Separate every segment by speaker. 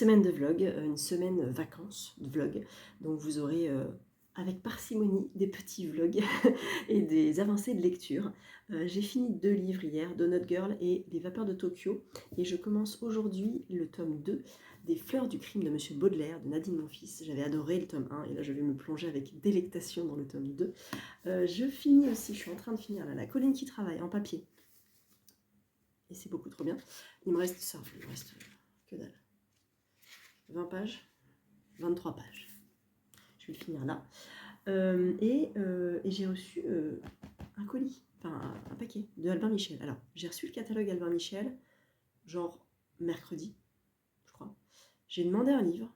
Speaker 1: semaine de vlog, une semaine vacances de vlog. Donc vous aurez avec parcimonie des petits vlogs et des avancées de lecture. J'ai fini 2 livres hier, Donut Girl et Les Vapeurs de Tokyo. Et je commence aujourd'hui le tome 2 des Fleurs du crime de Monsieur Baudelaire, de Nadine Monfils. J'avais adoré le tome 1 et là je vais me plonger avec délectation dans le tome 2. Je finis aussi, je suis en train de finir là, La colline qui travaille en papier. Et c'est beaucoup trop bien. Il me reste ça, il me reste que dalle. 20 pages, 23 pages. Je vais le finir là. Et j'ai reçu un colis, enfin un paquet de Albin Michel. Alors, j'ai reçu le catalogue Albin Michel, genre mercredi, je crois. J'ai demandé un livre,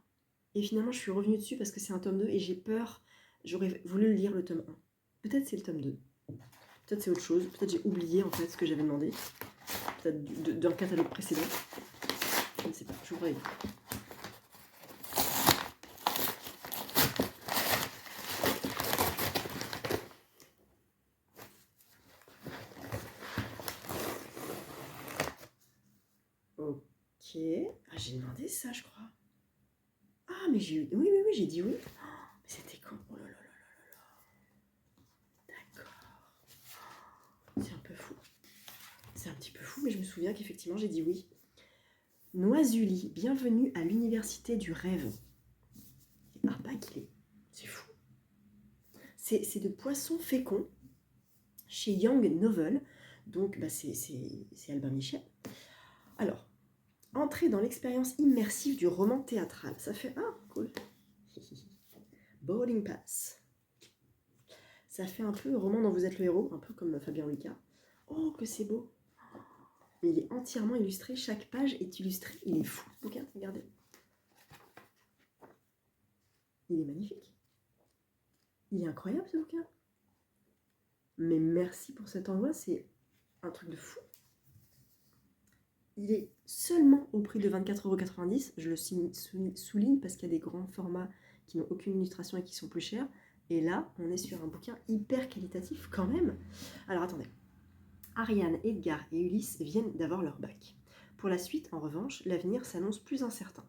Speaker 1: et finalement je suis revenue dessus parce que c'est un tome 2 et j'ai peur, j'aurais voulu le lire le tome 1. Peut-être c'est le tome 2, peut-être c'est autre chose, peut-être j'ai oublié en fait ce que j'avais demandé, peut-être d'un catalogue précédent. Je ne sais pas, je vous réveille. Ok. Ah, j'ai demandé ça, je crois. Ah, mais j'ai eu... Oui, j'ai dit oui. Oh, mais c'était quand? Oh là là là là là. D'accord. C'est un peu fou. C'est un petit peu fou, mais je me souviens qu'effectivement, j'ai dit oui. Noisuli, bienvenue à l'université du rêve. Ah, pas qu'il est. C'est fou. C'est de Poisson fécond chez Young Novel. Donc, bah, c'est Albin Michel. Alors, entrer dans l'expérience immersive du roman théâtral. Ça fait... Ah, cool. Boarding Pass. Ça fait un peu roman dont vous êtes le héros, un peu comme Fabien Lucas. Oh, que c'est beau. Il est entièrement illustré, chaque page est illustrée. Il est fou ce bouquin, regardez. Il est magnifique. Il est incroyable ce bouquin. Mais merci pour cet envoi, c'est un truc de fou. Il est seulement au prix de 24,90 €. Je le souligne parce qu'il y a des grands formats qui n'ont aucune illustration et qui sont plus chers. Et là, on est sur un bouquin hyper qualitatif quand même. Alors attendez. Ariane, Edgar et Ulysse viennent d'avoir leur bac. Pour la suite, en revanche, l'avenir s'annonce plus incertain.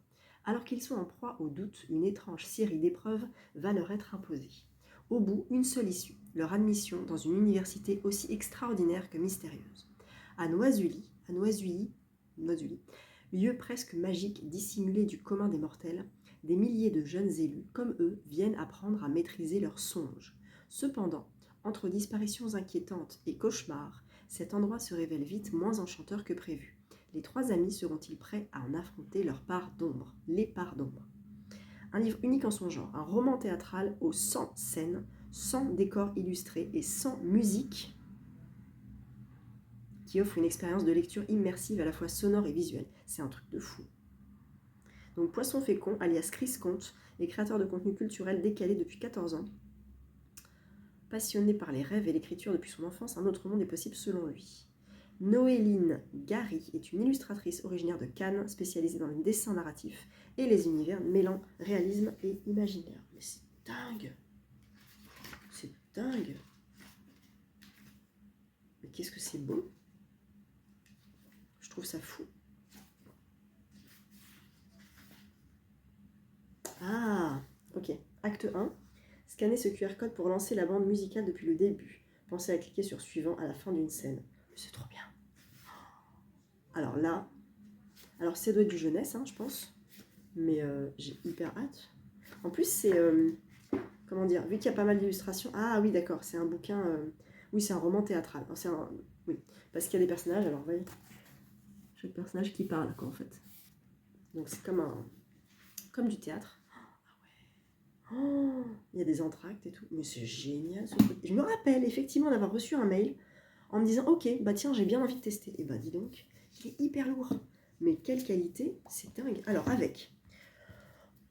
Speaker 1: Alors qu'ils sont en proie au doute, une étrange série d'épreuves va leur être imposée. Au bout, une seule issue, leur admission dans une université aussi extraordinaire que mystérieuse. À Noisuli, lieu presque magique dissimulé du commun des mortels, des milliers de jeunes élus, comme eux, viennent apprendre à maîtriser leurs songes. Cependant, entre disparitions inquiétantes et cauchemars, cet endroit se révèle vite moins enchanteur que prévu. Les 3 amis seront-ils prêts à en affronter leur part d'ombre, les parts d'ombre? Un livre unique en son genre, un roman théâtral aux 100 scènes, 100 décors illustrés et 100 musiques qui offre une expérience de lecture immersive à la fois sonore et visuelle. C'est un truc de fou. Donc Poisson fécond, alias Chris Comte, est créateur de contenu culturel décalé depuis 14 ans. Passionné par les rêves et l'écriture depuis son enfance, un autre monde est possible selon lui. Noéline Gary est une illustratrice originaire de Cannes, spécialisée dans le dessin narratif et les univers mêlant réalisme et imaginaire. Mais c'est dingue! C'est dingue! Mais qu'est-ce que c'est beau! Je trouve ça fou. Ah, ok. Acte 1. Scannez ce QR code pour lancer la bande musicale depuis le début. Pensez à cliquer sur suivant à la fin d'une scène. C'est trop bien. Alors là, ça doit être du jeunesse, hein, je pense. Mais j'ai hyper hâte. En plus, c'est... comment dire? Vu qu'il y a pas mal d'illustrations... Ah oui, d'accord, c'est un bouquin... oui, c'est un roman théâtral. Alors, oui, parce qu'il y a des personnages, alors, vous voyez, chaque personnage qui parle, quoi, en fait. Donc c'est comme du théâtre. Oh, il y a des entr'actes et tout. Mais c'est génial ce truc. Je me rappelle effectivement d'avoir reçu un mail en me disant ok, bah tiens, j'ai bien envie de tester. Et bah dis donc, il est hyper lourd. Mais quelle qualité, c'est dingue. Alors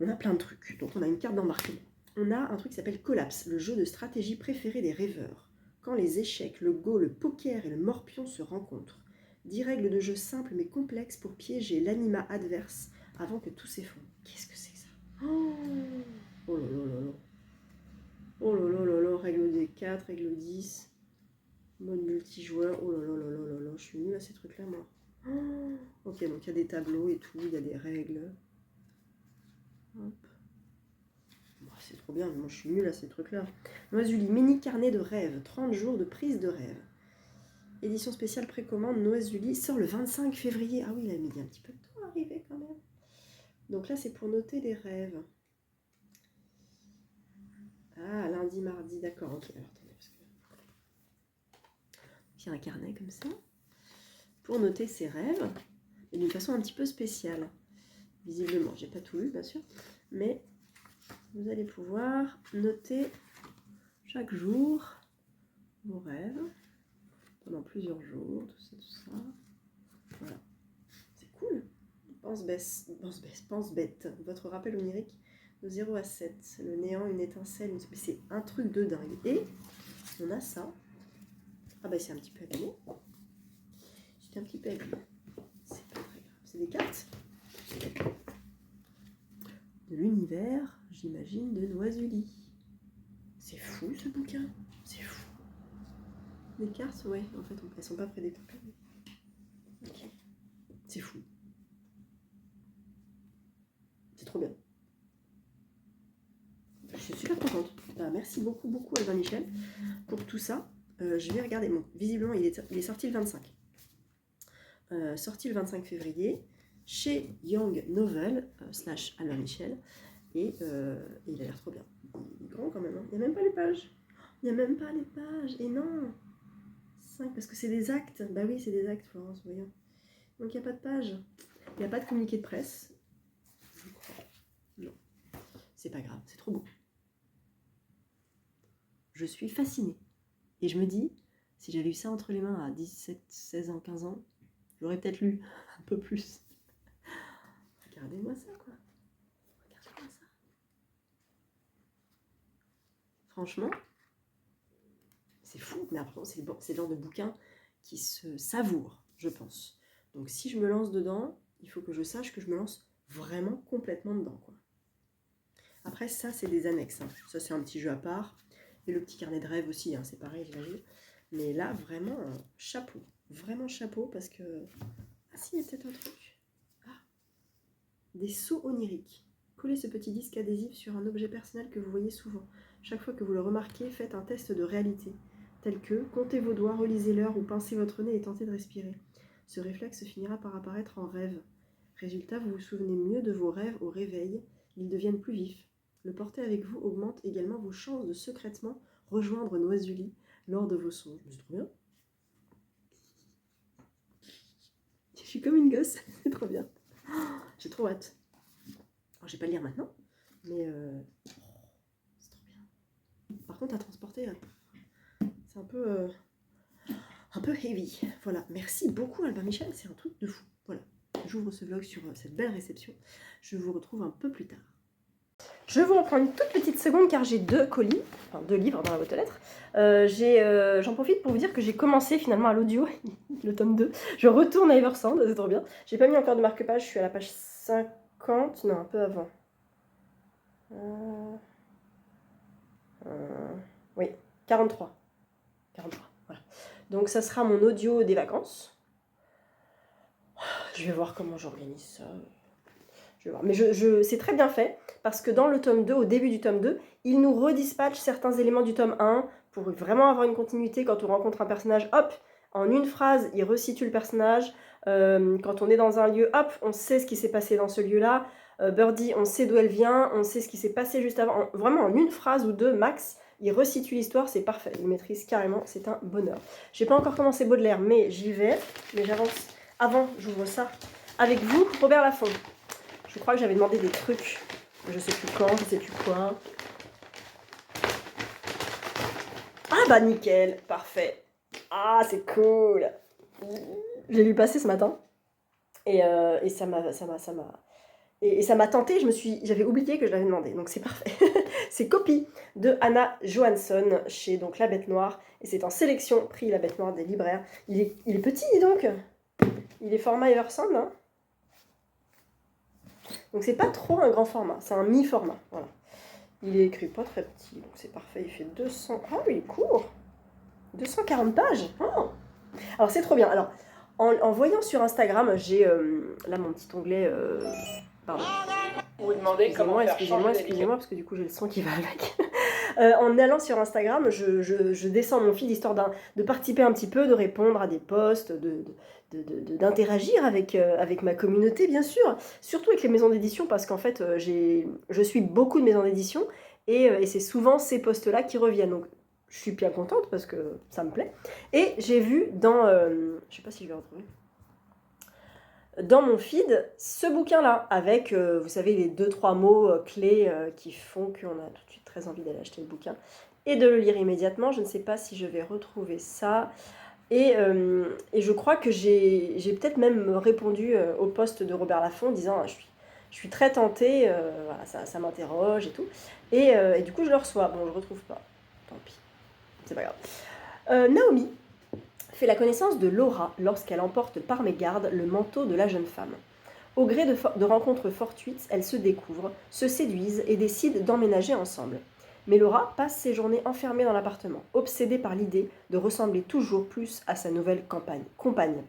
Speaker 1: on a plein de trucs. Donc on a une carte d'embarquement. On a un truc qui s'appelle Collapse, le jeu de stratégie préféré des rêveurs. Quand les échecs, le go, le poker et le morpion se rencontrent. 10 règles de jeu simples mais complexes pour piéger l'anima adverse avant que tout s'effondre. Qu'est-ce que c'est que ça? Oh là là là là. Oh là là là là, règle des 4, règle 10, mode multijoueur. Oh là là là là là là, je suis nulle à ces trucs-là, moi. Ok, donc il y a des tableaux et tout, il y a des règles. Hop. Bon, c'est trop bien, moi je suis nulle à ces trucs-là. Noisuli, mini carnet de rêve, 30 jours de prise de rêve. Édition spéciale précommande, Noisuli sort le 25 février. Ah oui, il a mis un petit peu de temps à arriver quand même. Donc là, c'est pour noter les rêves. Ah, lundi, mardi, d'accord, ok. Alors attendez, parce que... il y a un carnet comme ça, pour noter ses rêves, et d'une façon un petit peu spéciale. Visiblement, j'ai pas tout lu, bien sûr, mais vous allez pouvoir noter chaque jour vos rêves, pendant plusieurs jours, tout ça, tout ça. Voilà, c'est cool. Pense bête. Votre rappel onirique de 0 à 7. Le néant, une étincelle, c'est un truc de dingue. Et on a ça. Ah bah c'est un petit peu abîmé. C'est un petit peu abîmé. C'est pas très grave. C'est des cartes de l'univers, j'imagine, de Noisuli. C'est fou ce bouquin. C'est fou. Des cartes, ouais, en fait, elles sont pas prédécoupées. Ok. C'est fou. C'est trop bien. Je suis super contente. Bah, merci beaucoup, beaucoup Albin Michel pour tout ça. Je vais regarder. Bon, visiblement, il est sorti le 25. Sorti le 25 février chez Young Novel / Albin Michel. Et il a l'air trop bien. Il est grand quand même. Hein. Il n'y a même pas les pages. Il n'y a même pas les pages. Et non 5, parce que c'est des actes. Bah oui, c'est des actes, Florence, voyons. Donc il n'y a pas de page. Il n'y a pas de communiqué de presse. Je crois. Non. C'est pas grave, c'est trop beau. Je suis fascinée. Et je me dis, si j'avais eu ça entre les mains à 17, 16 ans, 15 ans, j'aurais peut-être lu un peu plus. Regardez-moi ça, quoi. Regardez-moi ça. Franchement, c'est fou. Mais après, c'est le genre de bouquin qui se savoure, je pense. Donc si je me lance dedans, il faut que je sache que je me lance vraiment complètement dedans, quoi. Après, ça, c'est des annexes. Hein. Ça, c'est un petit jeu à part. Et le petit carnet de rêve aussi, hein, c'est pareil, j'imagine. Mais là, vraiment, chapeau. Vraiment chapeau, parce que... Ah si, il y a peut-être un truc. Ah, des sauts oniriques. Collez ce petit disque adhésif sur un objet personnel que vous voyez souvent. Chaque fois que vous le remarquez, faites un test de réalité. Tel que, comptez vos doigts, relisez l'heure ou pincez votre nez et tentez de respirer. Ce réflexe finira par apparaître en rêve. Résultat, vous vous souvenez mieux de vos rêves au réveil. Ils deviennent plus vifs. Le porter avec vous augmente également vos chances de secrètement rejoindre Noisuli lors de vos songes. C'est trop bien. Je suis comme une gosse, c'est trop bien. J'ai trop hâte. Alors, je vais pas le lire maintenant, mais c'est trop bien. Par contre, à transporter, c'est un peu heavy. Voilà, merci beaucoup Albin Michel, c'est un truc de fou. Voilà, j'ouvre ce vlog sur cette belle réception. Je vous retrouve un peu plus tard. Je vous reprends une toute petite seconde car j'ai 2 colis, enfin 2 livres dans la boîte aux lettres. J'en profite pour vous dire que j'ai commencé finalement à l'audio, le tome 2. Je retourne à Eversand, c'est trop bien. J'ai pas mis encore de marque-page, je suis à la page 50, non un peu avant. Oui, 43. 43, voilà. Donc ça sera mon audio des vacances. Je vais voir comment j'organise ça. Je vais voir. Mais c'est très bien fait, parce que dans le tome 2, au début du tome 2, il nous redispatche certains éléments du tome 1 pour vraiment avoir une continuité. Quand on rencontre un personnage, hop, en une phrase, il resitue le personnage. Quand on est dans un lieu, hop, on sait ce qui s'est passé dans ce lieu-là. Birdie, on sait d'où elle vient, on sait ce qui s'est passé juste avant. Vraiment, en une phrase ou deux max, il resitue l'histoire, c'est parfait. Il maîtrise carrément, c'est un bonheur. J'ai pas encore commencé Baudelaire, mais j'y vais. Mais j'avance. Avant, j'ouvre ça avec vous, Robert Laffont. Je crois que j'avais demandé des trucs, je sais plus quand, je sais plus quoi. Ah bah nickel, parfait. Ah c'est cool. J'ai lu passer ce matin et ça m'a tenté. J'avais oublié que je l'avais demandé, donc c'est parfait. C'est Copie de Anna Johansson chez donc La Bête Noire et c'est en sélection prix La Bête Noire des libraires. Il est petit, dis donc. Il est format Eversand, hein. Donc c'est pas trop un grand format, c'est un mi-format, voilà. Il est écrit pas très petit, donc c'est parfait, il fait 200... Ah oui, il est court. 240 pages. Oh. Alors c'est trop bien. Alors, en voyant sur Instagram, j'ai là mon petit onglet... Pardon.
Speaker 2: Vous demandez comment faire changer les
Speaker 1: Excusez-moi, parce que du coup j'ai le son qui va avec. En allant sur Instagram, je descends mon feed histoire de participer un petit peu, de répondre à des posts, d'interagir avec ma communauté, bien sûr. Surtout avec les maisons d'édition, parce qu'en fait, je suis beaucoup de maisons d'édition, et c'est souvent ces posts-là qui reviennent. Donc, je suis bien contente, parce que ça me plaît. Et j'ai vu dans... je sais pas si je vais retrouver... Dans mon feed, ce bouquin-là, avec, vous savez, les 2-3 mots clés qui font qu'on a tout de suite très envie d'aller acheter le bouquin et de le lire immédiatement. Je ne sais pas si je vais retrouver ça. Et je crois que j'ai peut-être même répondu au post de Robert Laffont en disant je suis très tentée, voilà, ça m'interroge et tout. Et du coup, je le reçois. Bon, je ne le retrouve pas. Tant pis. C'est pas grave. Naomi fait la connaissance de Laura lorsqu'elle emporte par mégarde le manteau de la jeune femme. Au gré de rencontres fortuites, elles se découvrent, se séduisent et décident d'emménager ensemble. Mais Laura passe ses journées enfermée dans l'appartement, obsédée par l'idée de ressembler toujours plus à sa nouvelle compagne.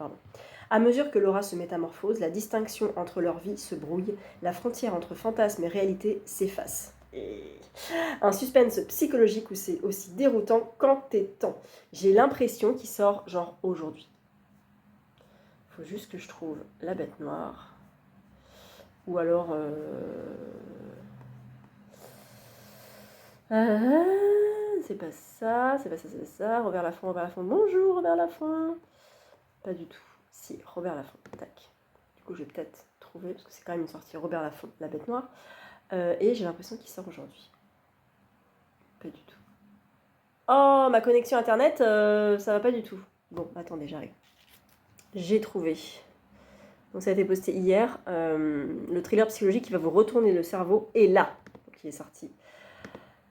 Speaker 1: À mesure que Laura se métamorphose, la distinction entre leurs vies se brouille, la frontière entre fantasme et réalité s'efface. Et un suspense psychologique où c'est aussi déroutant qu'entêtant. J'ai l'impression qu'il sort genre aujourd'hui. Faut juste que je trouve la bête noire. Ou alors... c'est pas ça, c'est pas ça, c'est ça. Robert Laffont. Bonjour Robert Laffont. Pas du tout. Si, Robert Laffont. Tac. Du coup, je vais peut-être trouver, parce que c'est quand même une sortie Robert Laffont, la bête noire. Et j'ai l'impression qu'il sort aujourd'hui. Pas du tout. Oh, ma connexion internet, ça va pas du tout. Bon, attendez, j'arrive. J'ai trouvé. Donc ça a été posté hier. Le thriller psychologique qui va vous retourner le cerveau est là. Donc il est sorti.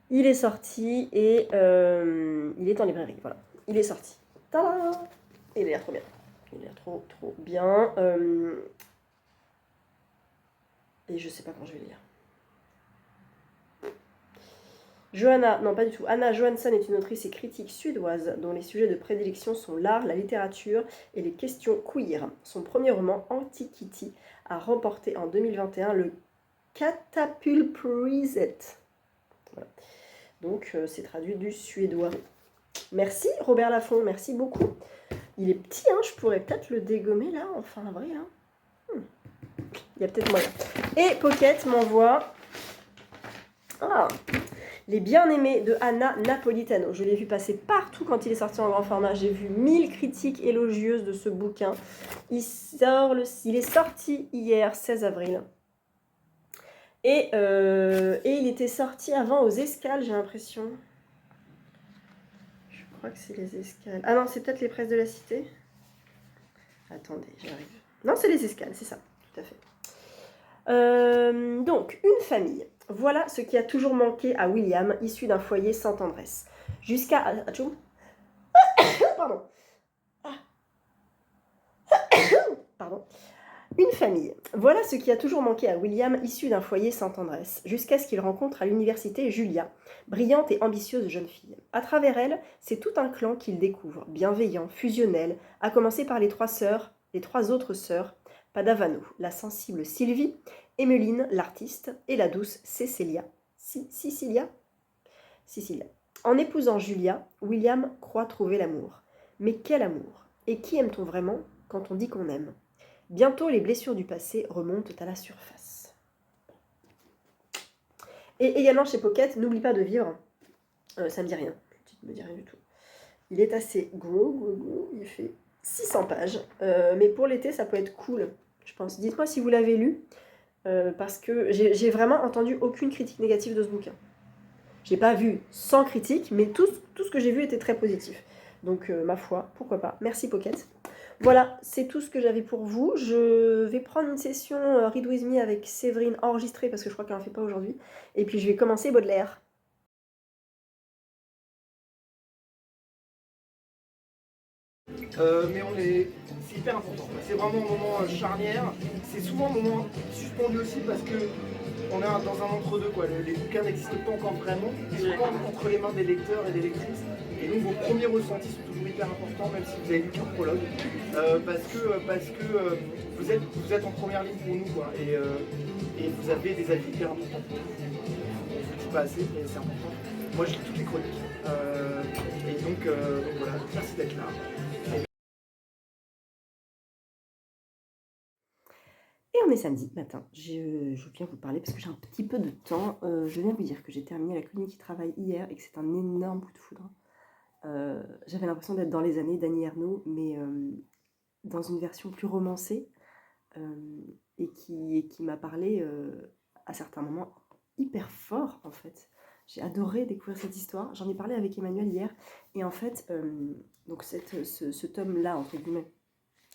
Speaker 1: Il est sorti et il est en librairie. Voilà. Il est sorti. Tada! Il a l'air trop bien. Il a l'air trop bien. Et je sais pas quand je vais le lire. Johanna, non pas du tout. Anna Johansson est une autrice et critique suédoise dont les sujets de prédilection sont l'art, la littérature et les questions queer. Son premier roman, Antiquity, a remporté en 2021 le Catapultpriset. Voilà. Donc c'est traduit du suédois. Merci Robert Laffont, merci beaucoup. Il est petit, hein, je pourrais peut-être le dégommer là, enfin vrai. Hein. Il y a peut-être moyen. Et Pocket m'envoie... Les Bien-Aimés de Anna Napolitano. Je l'ai vu passer partout quand il est sorti en grand format. J'ai vu 1000 critiques élogieuses de ce bouquin. Il est sorti hier, 16 avril. Et il était sorti avant aux Escales, j'ai l'impression. Je crois que c'est les Escales. Ah non, c'est peut-être les Presses de la Cité. Attendez, j'arrive. Non, c'est les Escales, c'est ça, tout à fait. Donc, une famille. Voilà ce qui a toujours manqué à William, issu d'un foyer sans tendresse. Jusqu'à... Pardon. Pardon. Une famille. Voilà ce qui a toujours manqué à William, issu d'un foyer sans tendresse, jusqu'à ce qu'il rencontre à l'université Julia, brillante et ambitieuse jeune fille. À travers elle, c'est tout un clan qu'il découvre, bienveillant, fusionnel, à commencer par les trois autres sœurs, Padavano, la sensible Sylvie, Emmeline, l'artiste, et la douce Cecilia. Cecilia. En épousant Julia, William croit trouver l'amour. Mais quel amour? Et qui aime-t-on vraiment quand on dit qu'on aime? Bientôt, les blessures du passé remontent à la surface. Et également chez Pocket, n'oublie pas de vivre. Ça me dit rien. Ça me dit rien du tout. Il est assez gros. Il fait 600 pages. Mais pour l'été, ça peut être cool, je pense. Dites-moi si vous l'avez lu. Parce que j'ai vraiment entendu aucune critique négative de ce bouquin. J'ai pas vu 100 critiques, mais tout ce que j'ai vu était très positif. Donc, ma foi, pourquoi pas. Merci Pocket. Voilà, c'est tout ce que j'avais pour vous. Je vais prendre une session Read With Me avec Séverine enregistrée, parce que je crois qu'elle n'en fait pas aujourd'hui. Et puis, je vais commencer Baudelaire.
Speaker 3: Mais c'est hyper important. C'est vraiment un moment charnière. C'est souvent un moment suspendu aussi parce que on est dans un entre-deux, quoi. Les bouquins n'existent pas encore vraiment. Ils sont encore entre les mains des lecteurs et des lectrices. Et donc vos premiers ressentis sont toujours hyper importants, même si vous avez lu qu'un prologue, parce que vous êtes en première ligne pour nous, quoi. Et et vous avez des avis hyper importants. Je ne le dis pas assez, mais c'est important. Moi, je lis toutes les chroniques. Et donc voilà, merci d'être là.
Speaker 1: Et on est samedi matin. Je viens vous parler parce que j'ai un petit peu de temps. Je viens vous dire que j'ai terminé la clinique qui travaille hier et que c'est un énorme coup de foudre. J'avais l'impression d'être dans les années d'Annie Ernaux, mais dans une version plus romancée et qui m'a parlé à certains moments hyper fort en fait. J'ai adoré découvrir cette histoire. J'en ai parlé avec Emmanuel hier et en fait, donc ce tome-là, entre guillemets,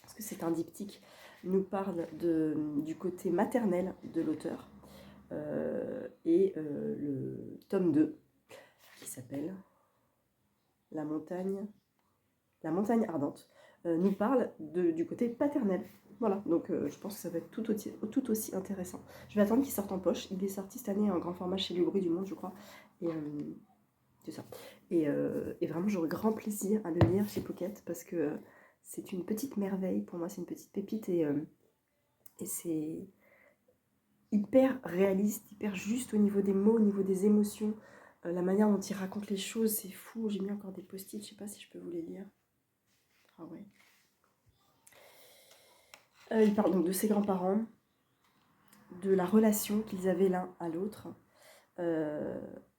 Speaker 1: parce que c'est un diptyque, nous parle du côté maternel de l'auteur et le tome 2 qui s'appelle La montagne ardente nous parle du côté paternel. Voilà, donc je pense que ça va être tout aussi intéressant. Je vais attendre qu'il sorte en poche. Il est sorti cette année en grand format chez Le Bruit du Monde, je crois. Et c'est ça. Et vraiment, j'aurai grand plaisir à le lire chez Pocket parce que c'est une petite merveille. Pour moi, c'est une petite pépite et c'est hyper réaliste, hyper juste au niveau des mots, au niveau des émotions. La manière dont il raconte les choses, c'est fou. J'ai mis encore des post-it, je sais pas si je peux vous les lire. Ah ouais. Il parle donc de ses grands-parents, de la relation qu'ils avaient l'un à l'autre.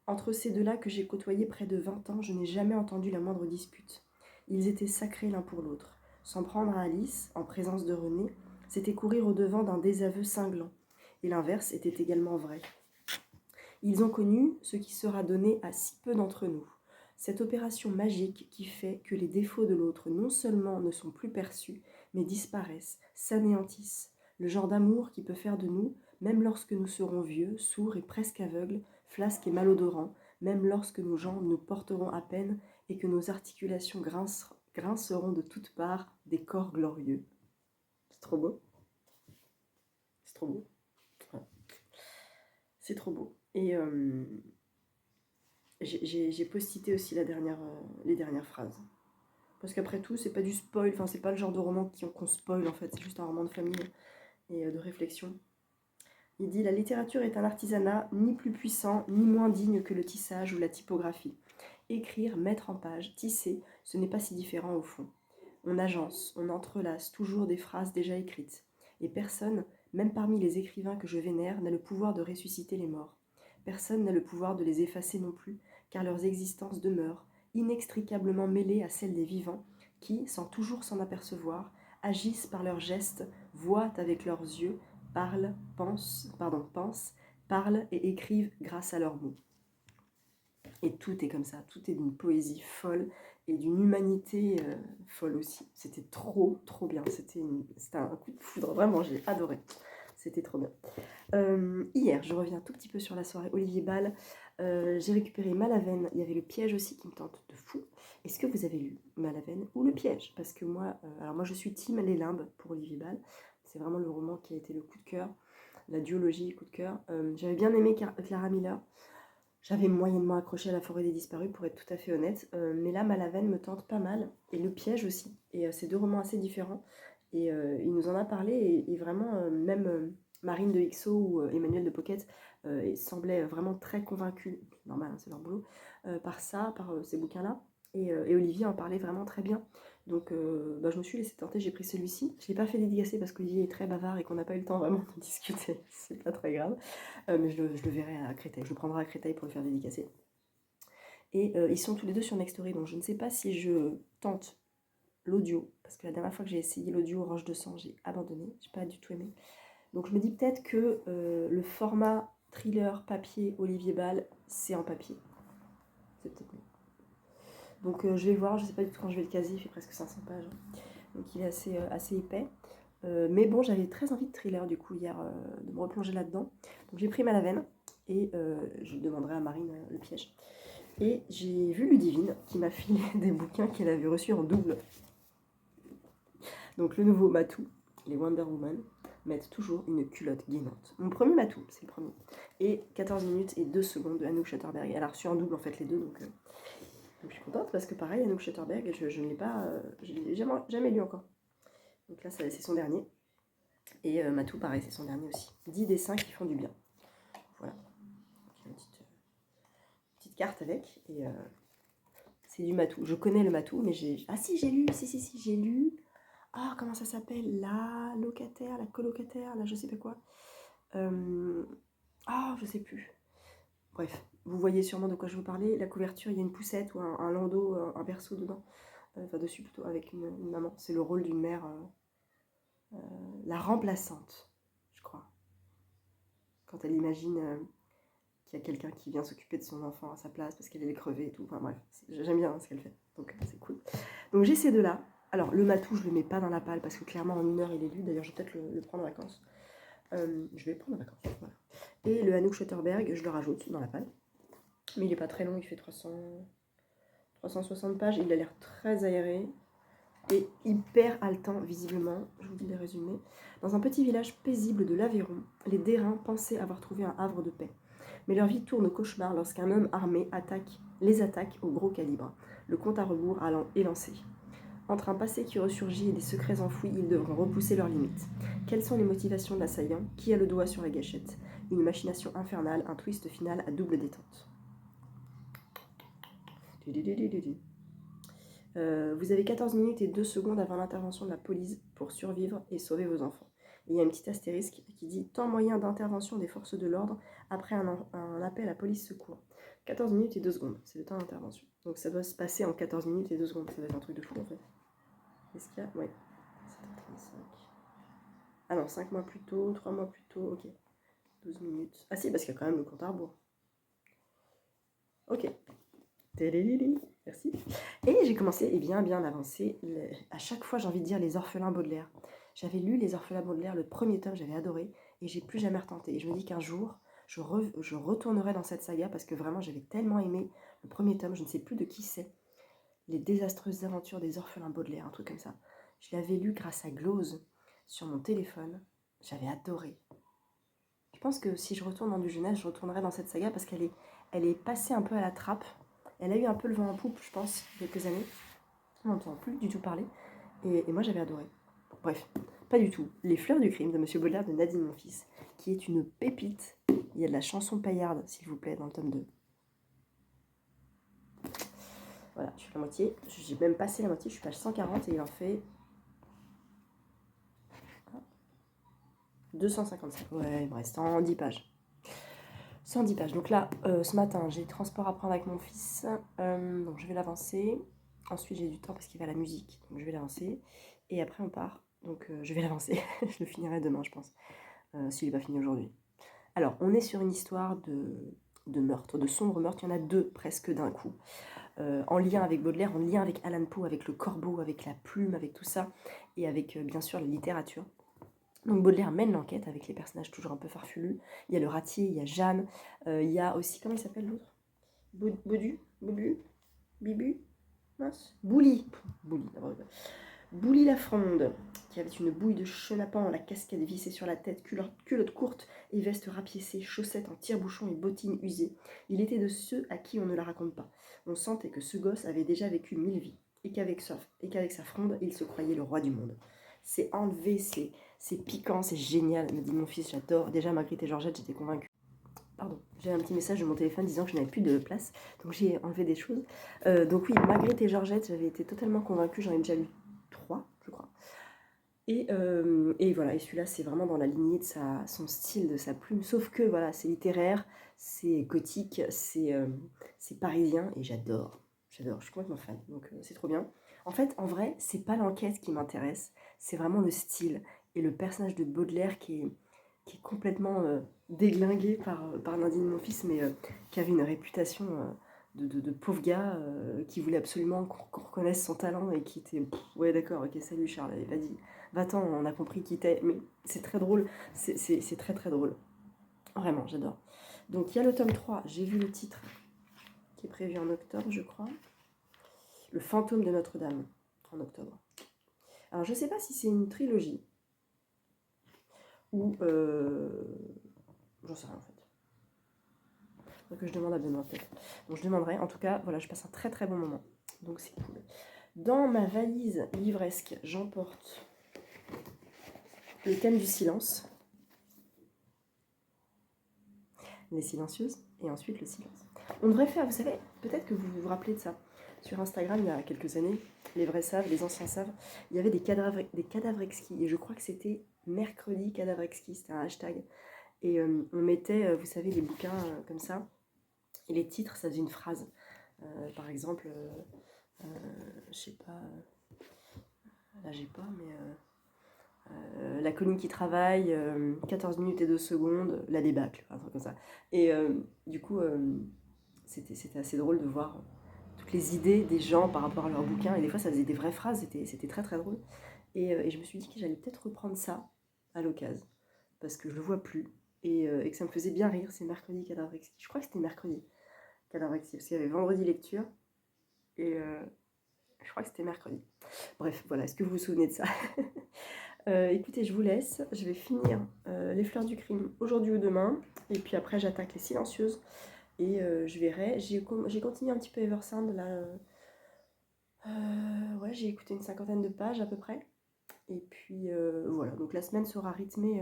Speaker 1: Entre ces deux-là que j'ai côtoyé près de 20 ans, je n'ai jamais entendu la moindre dispute. Ils étaient sacrés l'un pour l'autre. S'en prendre à Alice, en présence de René, c'était courir au-devant d'un désaveu cinglant. Et l'inverse était également vrai. Ils ont connu ce qui sera donné à si peu d'entre nous. Cette opération magique qui fait que les défauts de l'autre non seulement ne sont plus perçus, mais disparaissent, s'anéantissent. Le genre d'amour qui peut faire de nous, même lorsque nous serons vieux, sourds et presque aveugles, flasques et malodorants, même lorsque nos jambes nous porteront à peine et que nos articulations grinceront de toutes parts, des corps glorieux. C'est trop beau. C'est trop beau. Ouais. C'est trop beau. Et j'ai postité aussi les dernières phrases. Parce qu'après tout, c'est pas du spoil, enfin c'est pas le genre de roman qu'on spoil en fait, c'est juste un roman de famille et de réflexion. Il dit « La littérature est un artisanat ni plus puissant ni moins digne que le tissage ou la typographie. Écrire, mettre en page, tisser, ce n'est pas si différent au fond. On agence, on entrelace toujours des phrases déjà écrites. Et personne, même parmi les écrivains que je vénère, n'a le pouvoir de ressusciter les morts. Personne n'a le pouvoir de les effacer non plus, car leurs existences demeurent, inextricablement mêlées à celles des vivants, qui, sans toujours s'en apercevoir, agissent par leurs gestes, voient avec leurs yeux, pensent, parlent et écrivent grâce à leurs mots. » Et tout est comme ça, tout est d'une poésie folle et d'une humanité folle aussi. C'était trop bien, c'était un coup de foudre, vraiment j'ai adoré. C'était trop bien. Hier, je reviens un tout petit peu sur la soirée Olivier Bal. J'ai récupéré Malavenne. Il y avait le piège aussi qui me tente de fou. Est-ce que vous avez lu Malavenne ou le piège? Parce que moi, moi je suis team Les Limbes pour Olivier Bal. C'est vraiment le roman qui a été le coup de cœur, la duologie coup de cœur. J'avais bien aimé Clara Miller. J'avais moyennement accroché à La Forêt des Disparus pour être tout à fait honnête. Mais là, Malavenne me tente pas mal. Et le piège aussi. Et c'est deux romans assez différents. Et il nous en a parlé et vraiment, même Marine de XO ou Emmanuel de Pocket semblaient vraiment très convaincus, normal, hein, c'est leur boulot, par ces bouquins-là. Et Olivier en parlait vraiment très bien. Donc je me suis laissée tenter, j'ai pris celui-ci. Je ne l'ai pas fait dédicacer parce qu'Olivier est très bavard et qu'on n'a pas eu le temps vraiment de discuter. C'est pas très grave. Mais je le verrai à Créteil. Je le prendrai à Créteil pour le faire dédicacer. Et ils sont tous les deux sur Nextory, donc je ne sais pas si je tente l'audio, parce que la dernière fois que j'ai essayé l'audio Orange 200, j'ai abandonné, j'ai pas du tout aimé. Donc je me dis peut-être que le format thriller papier Olivier Bal, c'est en papier. C'est peut-être mieux. Donc je vais voir, je sais pas du tout quand je vais le caser, il fait presque 500 pages. Donc il est assez épais. Mais bon, j'avais très envie de thriller du coup hier, de me replonger là-dedans. Donc j'ai pris Malavenne et je demanderai à Marine le piège. Et j'ai vu Ludivine qui m'a filé des bouquins qu'elle avait reçus en double. Donc le nouveau Matou, les Wonder Woman, mettent toujours une culotte gainante. Mon premier Matou, c'est le premier. Et 14 minutes et 2 secondes de Anouk Schutterberg. Elle a reçu en double en fait les deux, donc je suis contente parce que pareil, Anouk Schutterberg, je ne l'ai pas, je l'ai jamais lu encore. Donc là, c'est son dernier. Et Matou, pareil, c'est son dernier aussi. 10 dessins qui font du bien. Voilà. Une petite carte avec. Et c'est du Matou. Je connais le Matou, mais j'ai... Ah si, j'ai lu. Si, j'ai lu. Ah, comment ça s'appelle? La locataire, la colocataire, là, je sais pas quoi. Ah, je sais plus. Bref, vous voyez sûrement de quoi je veux parler. La couverture, il y a une poussette ou un landau, un berceau dedans. Enfin, dessus plutôt, avec une maman. C'est le rôle d'une mère... la remplaçante, je crois. Quand elle imagine qu'il y a quelqu'un qui vient s'occuper de son enfant à sa place parce qu'elle est crevée et tout. Enfin bref, j'aime bien ce qu'elle fait. Donc c'est cool. Donc j'ai ces deux-là. Alors le Matou, je le mets pas dans la palle parce que clairement en 1 heure il est lu. D'ailleurs je vais peut-être le prendre en vacances. Je vais le prendre en vacances. Voilà. Et le Anouk Schutterberg, je le rajoute dans la palle. Mais il n'est pas très long, il fait 360 pages. Il a l'air très aéré. Et hyper haletant, visiblement, je vous dis les résumés. Dans un petit village paisible de l'Aveyron, les Dérins pensaient avoir trouvé un havre de paix. Mais leur vie tourne au cauchemar lorsqu'un homme armé les attaque au gros calibre. Le compte à rebours est lancé. Entre un passé qui ressurgit et des secrets enfouis, ils devront repousser leurs limites. Quelles sont les motivations de l'assaillant? Qui a le doigt sur la gâchette? Une machination infernale, un twist final à double détente. Vous avez 14 minutes et 2 secondes avant l'intervention de la police pour survivre et sauver vos enfants. Et il y a une petite astérisque qui dit « Temps moyen d'intervention des forces de l'ordre après un appel à police secours. 14 minutes et 2 secondes, c'est le temps d'intervention. Donc ça doit se passer en 14 minutes et 2 secondes. Ça doit être un truc de fou en fait. Est-ce qu'il y a... Ouais. 7h35. Ah non, 5 mois plus tôt, 3 mois plus tôt, ok. 12 minutes. Ah si, parce qu'il y a quand même le compte à rebours. Ok. Télélili. Merci. Et j'ai commencé, bien avancé. À chaque fois, j'ai envie de dire les orphelins Baudelaire. J'avais lu les orphelins Baudelaire, le premier tome, j'avais adoré, et j'ai plus jamais retenté. Et je me dis qu'un jour, je retournerai dans cette saga parce que vraiment, j'avais tellement aimé le premier tome, je ne sais plus de qui c'est. Les désastreuses aventures des orphelins Baudelaire, un truc comme ça. Je l'avais lu grâce à Glose sur mon téléphone. J'avais adoré. Je pense que si je retourne dans du jeunesse, je retournerai dans cette saga parce qu'elle est passée un peu à la trappe. Elle a eu un peu le vent en poupe, je pense, quelques années. On n'entend plus du tout parler. Et moi, j'avais adoré. Bref, pas du tout. Les fleurs du crime de Monsieur Baudelaire de Nadine Monfils, qui est une pépite. Il y a de la chanson paillarde, s'il vous plaît, dans le tome 2. Voilà, je suis à la moitié. J'ai même passé la moitié, je suis page 140 et il en fait 255. Ouais, il me reste 110 pages. 110 pages. Donc là, ce matin, j'ai transport à prendre avec mon fils. Donc je vais l'avancer. Ensuite, j'ai du temps parce qu'il va à la musique. Donc je vais l'avancer. Et après, on part. Donc je vais l'avancer. Je le finirai demain, je pense. S'il n'est pas fini aujourd'hui. Alors, on est sur une histoire de meurtre, de sombre meurtre. Il y en a 2 presque d'un coup. En lien avec Baudelaire, en lien avec Allan Poe, avec le corbeau, avec la plume, avec tout ça. Et avec, bien sûr, la littérature. Donc Baudelaire mène l'enquête avec les personnages toujours un peu farfelus. Il y a le ratier, il y a Jeanne, il y a aussi, comment il s'appelle l'autre? Bibu mince Bouli la Fronde, qui avait une bouille de chenapan, la casquette vissée sur la tête, culotte courte et veste rapiécée, chaussettes en tire-bouchon et bottines usées. Il était de ceux à qui on ne la raconte pas. On sentait que ce gosse avait déjà vécu 1000 vies, et qu'avec sa fronde, il se croyait le roi du monde. C'est enlevé, c'est piquant, c'est génial, me dit mon fils, j'adore. Déjà, Marguerite et Georgette, j'étais convaincue. Pardon, j'ai un petit message de mon téléphone disant que je n'avais plus de place, donc j'ai enlevé des choses. Donc oui, Marguerite et Georgette, j'avais été totalement convaincue, j'en ai déjà lu 3, je crois. Et voilà, et celui-là, c'est vraiment dans la lignée de son style, de sa plume, sauf que voilà, c'est littéraire, c'est gothique, c'est parisien, et j'adore, je suis complètement fan, donc c'est trop bien. En fait, en vrai, c'est pas l'enquête qui m'intéresse, c'est vraiment le style et le personnage de Baudelaire qui est complètement déglingué par Nadine Monfils, mais qui avait une réputation de pauvre gars qui voulait absolument qu'on reconnaisse son talent et qui était ouais d'accord, ok, salut Charles, allez, vas-y, va-t'en, on a compris qui t'es. Mais c'est très drôle, c'est très très drôle, vraiment, j'adore. Donc il y a le tome 3, j'ai vu le titre qui est prévu en octobre, je crois. Le fantôme de Notre-Dame, en octobre. Alors, je ne sais pas si c'est une trilogie ou... j'en sais rien, en fait. Donc, je demande à Benoît, peut-être. Donc, je demanderai. En tout cas, voilà, je passe un très, très bon moment. Donc, c'est cool. Dans ma valise livresque, j'emporte le thème du silence, les silencieuses, et ensuite le silence. On devrait faire, vous savez, peut-être que vous vous rappelez de ça, sur Instagram il y a quelques années, les vrais savent, les anciens savent, il y avait des cadavres exquis, et je crois que c'était mercredi cadavre exquis, c'était un hashtag, et on mettait, vous savez, les bouquins comme ça, et les titres, ça faisait une phrase. Par exemple, je sais pas, là j'ai pas, mais la colline qui travaille, 14 minutes et 2 secondes, la débâcle, un truc comme ça. Et du coup, c'était assez drôle de voir toutes les idées des gens par rapport à leurs bouquins. Et des fois, ça faisait des vraies phrases, c'était très très drôle. Et je me suis dit que j'allais peut-être reprendre ça à l'occasion, parce que je le vois plus. Et que ça me faisait bien rire, c'est mercredi cadavre exquis. Je crois que c'était mercredi cadavre exquis, parce qu'il y avait vendredi lecture. Et je crois que c'était mercredi. Bref, voilà, est-ce que vous vous souvenez de ça? Écoutez, je vous laisse. Je vais finir les fleurs du crime aujourd'hui ou demain. Et puis après, j'attaque les silencieuses. Et je verrai. J'ai continué un petit peu Eversound là. Ouais, j'ai écouté une 50aine de pages à peu près. Et puis voilà, donc la semaine sera rythmée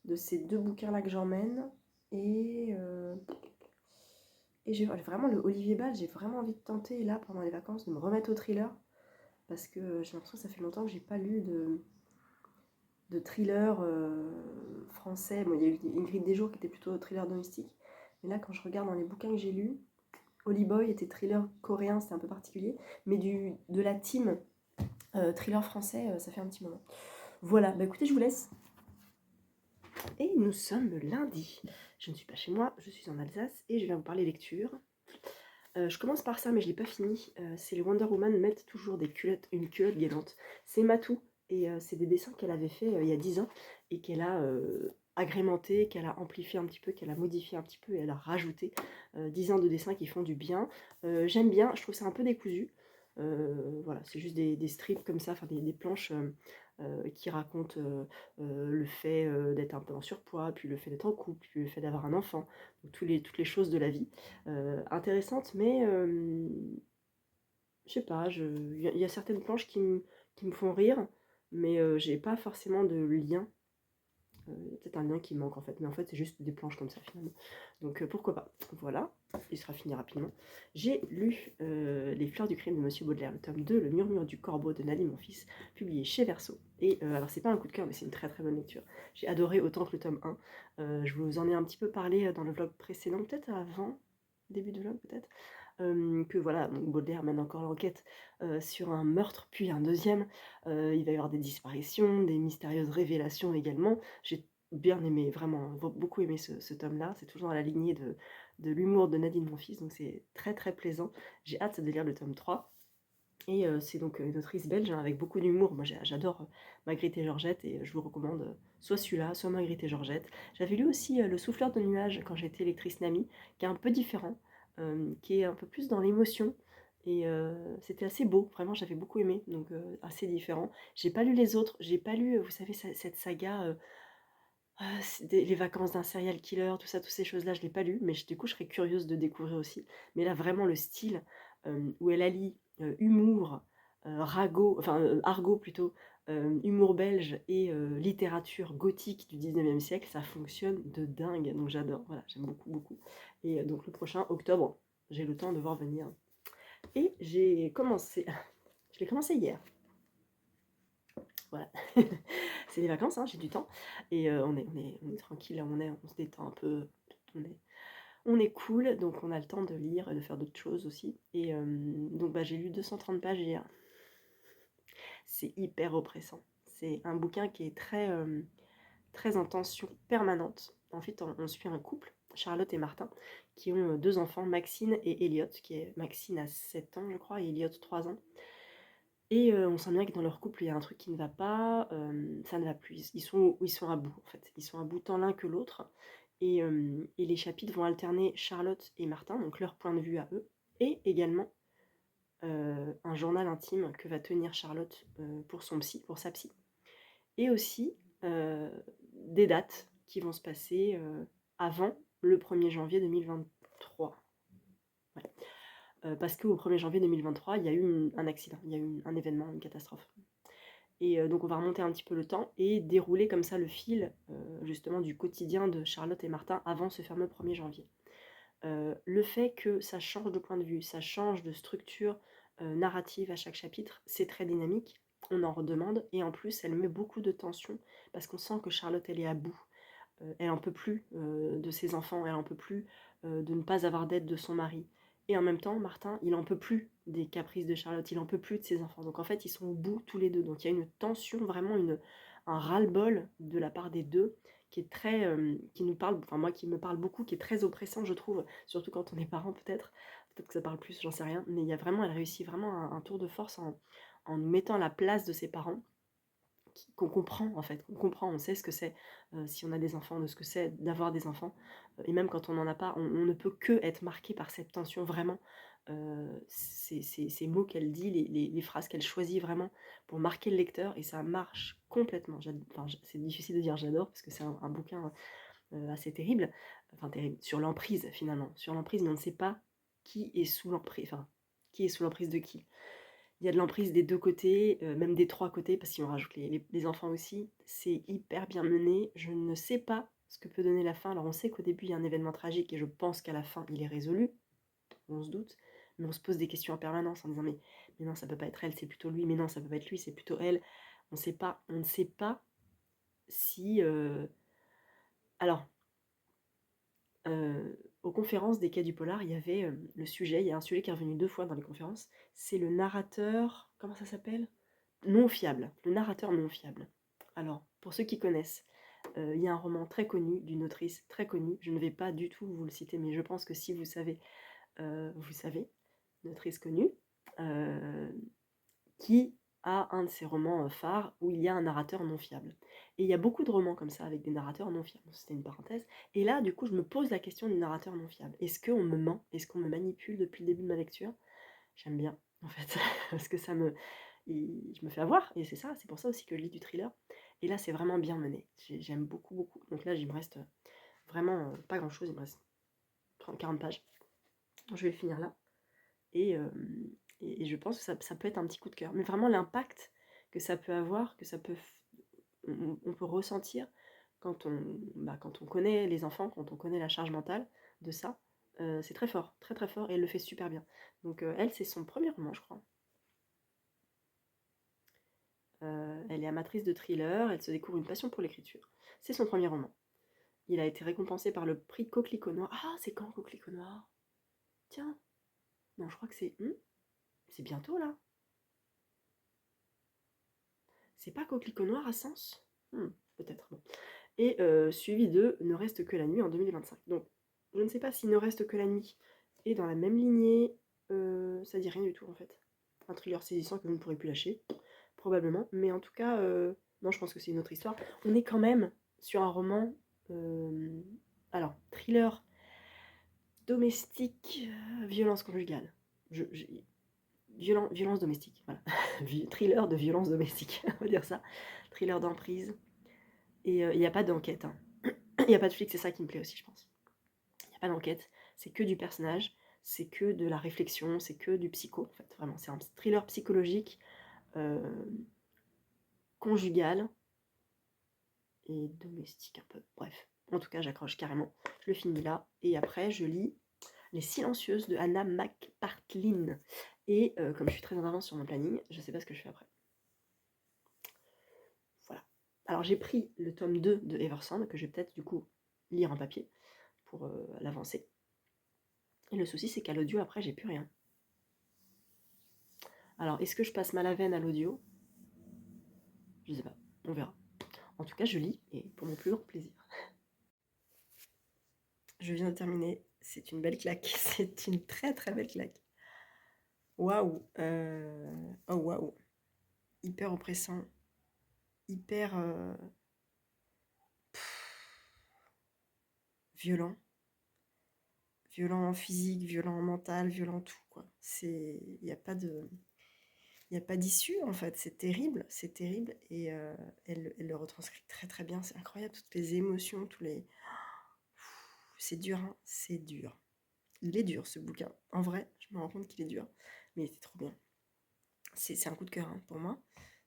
Speaker 1: de ces 2 bouquins-là que j'emmène. Et j'ai vraiment le Olivier Ball, j'ai vraiment envie de tenter là pendant les vacances de me remettre au thriller. Parce que j'ai l'impression que ça fait longtemps que j'ai pas lu de thriller français. Bon, il y a eu Ingrid Desjours qui était plutôt thriller domestique. Mais là, quand je regarde dans les bouquins que j'ai lus, Holly Boy était thriller coréen, c'était un peu particulier. Mais de la team thriller français, ça fait un petit moment. Voilà, bah écoutez, je vous laisse. Et nous sommes lundi. Je ne suis pas chez moi, je suis en Alsace et je viens vous parler lecture. Je commence par ça, mais je ne l'ai pas fini. C'est les Wonder Woman mettent toujours une culotte gainante. C'est Matou, et c'est des dessins qu'elle avait fait il y a 10 ans, et qu'elle a agrémenté, qu'elle a amplifié un petit peu, qu'elle a modifié un petit peu, et elle a rajouté 10 ans de dessins qui font du bien. J'aime bien, je trouve ça un peu décousu. Voilà, c'est juste des strips comme ça, enfin des planches qui racontent le fait d'être un peu en surpoids, puis le fait d'être en couple, puis le fait d'avoir un enfant, donc toutes les choses de la vie. Intéressantes, mais je sais pas, il y a certaines planches qui me font rire, mais j'ai pas forcément de lien. Peut-être un lien qui manque en fait, mais en fait c'est juste des planches comme ça finalement. Donc pourquoi pas. Voilà, il sera fini rapidement. J'ai lu Les fleurs du crime de Monsieur Baudelaire, le tome 2, Le murmure du corbeau de Nadine mon fils, publié chez Verso. Et alors c'est pas un coup de cœur, mais c'est une très très bonne lecture. J'ai adoré autant que le tome 1. Je vous en ai un petit peu parlé dans le vlog précédent, peut-être avant, début de vlog peut-être. Que voilà, donc Baudelaire mène encore l'enquête sur un meurtre, puis un deuxième. Il va y avoir des disparitions, des mystérieuses révélations également. J'ai bien aimé, vraiment beaucoup aimé ce tome-là. C'est toujours dans la lignée de l'humour de Nadine mon fils, donc c'est très très plaisant. J'ai hâte de lire le tome 3. Et c'est donc une autrice belge avec beaucoup d'humour. Moi j'adore Magritte et Georgette, et je vous recommande soit celui-là, soit Magritte et Georgette. J'avais lu aussi Le souffleur de nuages quand j'étais lectrice Nami, qui est un peu différent, qui est un peu plus dans l'émotion. Et c'était assez beau, vraiment j'avais beaucoup aimé, donc assez différent. J'ai pas lu les autres, j'ai pas lu, vous savez, cette saga, les vacances d'un serial killer, tout ça, toutes ces choses-là, je l'ai pas lu, mais du coup je serais curieuse de découvrir aussi. Mais là vraiment le style où elle allie humour, argot plutôt, humour belge et littérature gothique du 19e siècle, ça fonctionne de dingue, donc j'adore, voilà, j'aime beaucoup, beaucoup. Et donc le prochain, octobre, j'ai le temps de voir venir. Et j'ai commencé, je l'ai commencé hier. Voilà, c'est les vacances, hein, j'ai du temps. Et on est tranquille, là, on se détend un peu, on est cool, donc on a le temps de lire et de faire d'autres choses aussi. Et donc j'ai lu 230 pages hier. C'est hyper oppressant. C'est un bouquin qui est très en tension permanente. En fait, on suit un couple, Charlotte et Martin, qui ont 2 enfants, Maxine et Elliot, Maxine a 7 ans, je crois, et Elliot 3 ans. Et on sent bien que dans leur couple, il y a un truc qui ne va pas, ça ne va plus. Ils sont à bout, en fait. Ils sont à bout tant l'un que l'autre. Et les chapitres vont alterner Charlotte et Martin, donc leur point de vue à eux, et également un journal intime que va tenir Charlotte pour sa psy. Et aussi des dates qui vont se passer avant le 1er janvier 2023. Ouais. Parce qu'au 1er janvier 2023, il y a eu un accident, il y a eu un événement, une catastrophe. Et donc on va remonter un petit peu le temps et dérouler comme ça le fil justement du quotidien de Charlotte et Martin avant ce fameux 1er janvier. Le fait que ça change de point de vue, ça change de structure narrative à chaque chapitre, c'est très dynamique, on en redemande, et en plus elle met beaucoup de tension parce qu'on sent que Charlotte elle est à bout. Elle en peut plus de ses enfants, elle en peut plus de ne pas avoir d'aide de son mari. Et en même temps, Martin, il en peut plus des caprices de Charlotte, il en peut plus de ses enfants. Donc en fait, ils sont au bout tous les deux. Donc il y a une tension, vraiment un ras-le-bol de la part des deux qui est très, qui nous parle, enfin moi qui me parle beaucoup, qui est très oppressant, je trouve, surtout quand on est parent peut-être que ça parle plus, j'en sais rien, mais il y a vraiment, elle réussit vraiment un tour de force en nous mettant à la place de ses parents qu'on comprend en fait, on comprend, on sait ce que c'est si on a des enfants, de ce que c'est d'avoir des enfants, et même quand on n'en a pas, on ne peut que être marqué par cette tension vraiment, ces mots qu'elle dit, les phrases qu'elle choisit vraiment pour marquer le lecteur, et ça marche complètement. Enfin, c'est difficile de dire j'adore parce que c'est un bouquin assez terrible, enfin terrible, sur l'emprise finalement, sur l'emprise, mais on ne sait pas qui est sous l'emprise, enfin qui est sous l'emprise de qui. Il y a de l'emprise des deux côtés, même des trois côtés, parce qu'on rajoute les enfants aussi. C'est hyper bien mené. Je ne sais pas ce que peut donner la fin. Alors on sait qu'au début, il y a un événement tragique et je pense qu'à la fin, il est résolu. On se doute. Mais on se pose des questions en permanence en disant mais non, ça peut pas être elle, c'est plutôt lui. Mais non, ça peut pas être lui, c'est plutôt elle. On ne sait pas si... Alors, aux conférences des Quais du Polar, il y avait le sujet, il y a un sujet qui est revenu 2 fois dans les conférences, c'est le narrateur, comment ça s'appelle? Non fiable, le narrateur non fiable. Alors, pour ceux qui connaissent, il y a un roman très connu d'une autrice très connue, je ne vais pas du tout vous le citer, mais je pense que si vous savez, vous savez, une autrice connue, qui a un de ses romans phares où il y a un narrateur non fiable. Et il y a beaucoup de romans comme ça avec des narrateurs non fiables. C'était une parenthèse. Et là, du coup, je me pose la question du narrateur non fiable. Est-ce qu'on me ment? Est-ce qu'on me manipule depuis le début de ma lecture? J'aime bien, en fait, parce que je me fais avoir, et c'est ça, c'est pour ça aussi que je lis du thriller. Et là, c'est vraiment bien mené. J'aime beaucoup, beaucoup. Donc là, il me reste vraiment pas grand-chose, il me reste 40 pages. Donc, je vais le finir là. Et, et je pense que ça peut être un petit coup de cœur. Mais vraiment l'impact que ça peut avoir, que on peut ressentir quand on connaît les enfants, quand on connaît la charge mentale de ça, c'est très fort, très très fort, et elle le fait super bien. Donc elle, c'est son premier roman, je crois. Elle est amatrice de thriller, elle se découvre une passion pour l'écriture. C'est son premier roman. Il a été récompensé par le prix Coquelicot Noir. Ah, c'est quand Coquelicot Noir? Tiens, non, je crois que c'est bientôt là. C'est pas Coquelicot Noir à Sens? Peut-être. Bon. Et suivi de Ne reste que la nuit en 2025. Donc, je ne sais pas si Ne reste que la nuit est dans la même lignée. Ça dit rien du tout en fait. Un thriller saisissant que vous ne pourrez plus lâcher, probablement. Mais en tout cas, non, je pense que c'est une autre histoire. On est quand même sur un roman. Alors, thriller domestique, violence conjugale. Violence domestique, voilà. Thriller de violence domestique, on va dire ça. Thriller d'emprise. Et il n'y a pas d'enquête. Hein. Il n'y a pas de flic, c'est ça qui me plaît aussi, je pense. Il n'y a pas d'enquête, c'est que du personnage, c'est que de la réflexion, c'est que du psycho, en fait, vraiment. C'est un thriller psychologique, conjugal et domestique un peu. Bref, en tout cas, j'accroche carrément. Je le finis là, et après, je lis Les Silencieuses de Anna McPartlin. Et comme je suis très en avance sur mon planning, je ne sais pas ce que je fais après. Voilà. Alors j'ai pris le tome 2 de Eversand, que je vais peut-être du coup lire en papier pour l'avancer. Et le souci, c'est qu'à l'audio, après, j'ai plus rien. Alors, est-ce que je passe ma veine à l'audio? Je sais pas, on verra. En tout cas, je lis, et pour mon plus grand plaisir. Je viens de terminer, c'est une belle claque, c'est une très très belle claque. Waouh, oh waouh, hyper oppressant, hyper violent. Violent physique, violent mental, violent tout, quoi. Il n'y a pas d'issue, en fait. C'est terrible, et elle le retranscrit très très bien. C'est incroyable, toutes les émotions, c'est dur, hein, c'est dur. Il est dur, ce bouquin. En vrai, je me rends compte qu'il est dur, mais c'est trop bien. C'est un coup de cœur, hein, pour moi.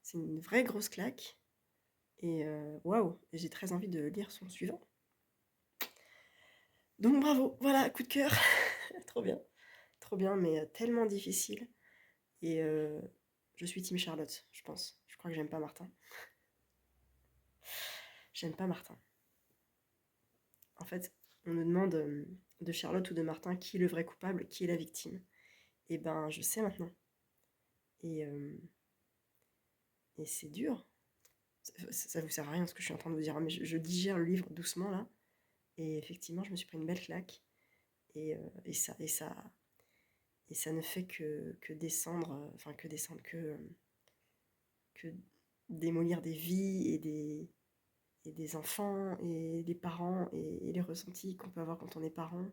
Speaker 1: C'est une vraie grosse claque. Et waouh, j'ai très envie de lire son suivant. Donc bravo, voilà, coup de cœur. Trop bien, mais tellement difficile. Et je suis team Charlotte, je pense. Je crois que j'aime pas Martin. J'aime pas Martin. En fait, on me demande de Charlotte ou de Martin qui est le vrai coupable, qui est la victime. Et ben, je sais maintenant. Et c'est dur. Ça vous sert à rien ce que je suis en train de vous dire, hein, mais je digère le livre doucement là. Et effectivement, je me suis pris une belle claque. Et ça ne fait que descendre, que démolir des vies et des enfants et des parents et les ressentis qu'on peut avoir quand on est parent.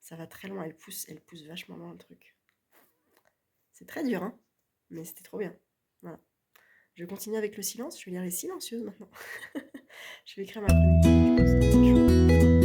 Speaker 1: Ça va très loin, elle pousse vachement loin le truc. C'est très dur, hein, mais c'était trop bien. Voilà. Je continue avec le silence, je vais lire les silencieuses maintenant. Je vais écrire ma chronique.